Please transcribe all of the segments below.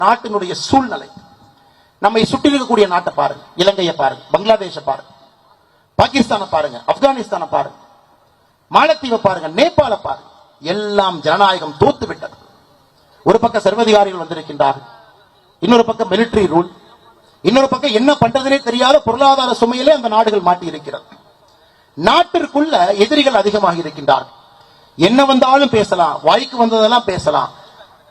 நாட்டினுடைய சூழ்நிலை. நம்மை சுற்றி இருக்கக்கூடிய நாட்டை பாருங்க, இலங்கையை பாருங்க, பங்களாதேஷை பாருங்க, பாகிஸ்தானை பாருங்க, ஆப்கானிஸ்தானை பாருங்க, மாலத்தீவை பாருங்க, நேபாள பாருங்க. எல்லாம் ஜனநாயகம் தோத்து விட்டது. ஒரு பக்கம் சர்வதிகாரிகள் வந்திருக்கின்றார்கள், இன்னொரு பக்கம் மிலிட்டரி ரூல், இன்னொரு பக்கம் என்ன பண்றதுனே தெரியாத பொருளாதார சுமையிலே அந்த நாடுகள் மாட்டி இருக்கிறது. நாட்டிற்குள்ள எதிரிகள் அதிகமாக இருக்கின்றார்கள். என்ன வந்தாலும் பேசலாம், வாய்க்கு வந்ததெல்லாம் பேசலாம்,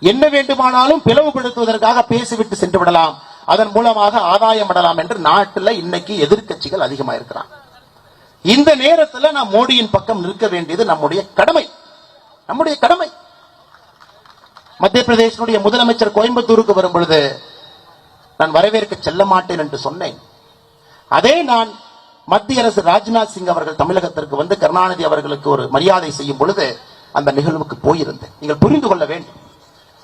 என்ன வேண்டுமானாலும் பிளவுபடுத்துவதற்காக பேசிவிட்டு சென்று விடலாம், அதன் மூலமாக ஆதாயம் அடலாம் என்று நாட்டில் இன்னைக்கு எதிர்க்கட்சிகள் அதிகமாக இருக்கிறாங்க. இந்த நேரத்தில் நாம் மோடியின் பக்கம் நிற்க வேண்டியது நம்முடைய கடமை. நம்முடைய கடமை. மத்திய பிரதேசனுடைய முதலமைச்சர் கோயம்புத்தூருக்கு வரும் பொழுது நான் வரவேற்க செல்ல மாட்டேன் என்று சொன்னேன். அதே நான் மத்திய அரசு ராஜ்நாத் சிங் அவர்கள் தமிழகத்திற்கு வந்து கருணாநிதி அவர்களுக்கு ஒரு மரியாதை செய்யும் பொழுது அந்த நிகழ்வுக்கு போயிருந்தேன். நீங்கள் புரிந்து கொள்ள வேண்டும்,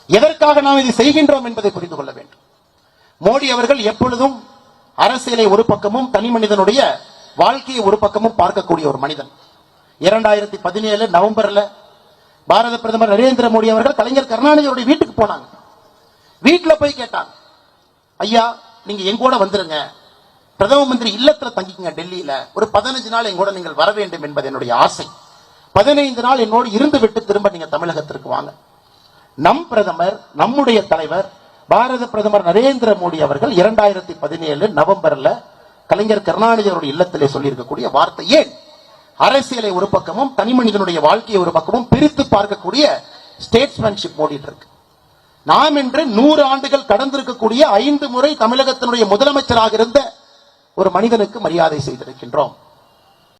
எதற்காக நாம் இதை செய்கின்றோம் என்பதை புரிந்து கொள்ள வேண்டும். மோடி அவர்கள் எப்பொழுதும் அரசியலை ஒரு பக்கமும் தனி மனிதனுடைய வாழ்க்கையை ஒரு பக்கமும் பார்க்கக்கூடிய ஒரு மனிதன். 2017 நவம்பர்ல பாரத பிரதமர் நரேந்திர மோடி அவர்கள் கலைஞர் கருணாநிதியுடைய வீட்டுக்கு போனாங்க. வீட்டுல போய் கேட்டாங்க, ஐயா நீங்க எங்கூட வந்துருங்க, பிரதம மந்திரி இல்லத்துல தங்கிங்க, டெல்லியில ஒரு 15 நாள் எங்கூட நீங்கள் வர வேண்டும் என்பது என்னுடைய ஆசை. 15 நாள் என்னோடு இருந்து விட்டு திரும்ப நீங்க தமிழகத்திற்கு வாங்க. நம் பிரதமர், நம்முடைய தலைவர் பாரத பிரதமர் நரேந்திர மோடி அவர்கள் 2017 நவம்பர்ல கலைஞர் கருணாநிதி அவருடைய இல்லத்திலே சொல்லி இருக்கக்கூடிய வார்த்தை ஏன் அரசியலை ஒரு பக்கமும் தனி மனிதனுடைய வாழ்க்கையை ஒரு பக்கமும் பிரித்து பார்க்கக்கூடிய ஸ்டேட்ஸ்மேன்ஷிப் ஓடிட்டு இருக்கு. நாம் இன்று 100 ஆண்டுகள் கடந்திருக்கக்கூடிய 5 முறை தமிழகத்தினுடைய முதலமைச்சராக இருந்த ஒரு மனிதனுக்கு மரியாதை செய்திருக்கின்றோம்.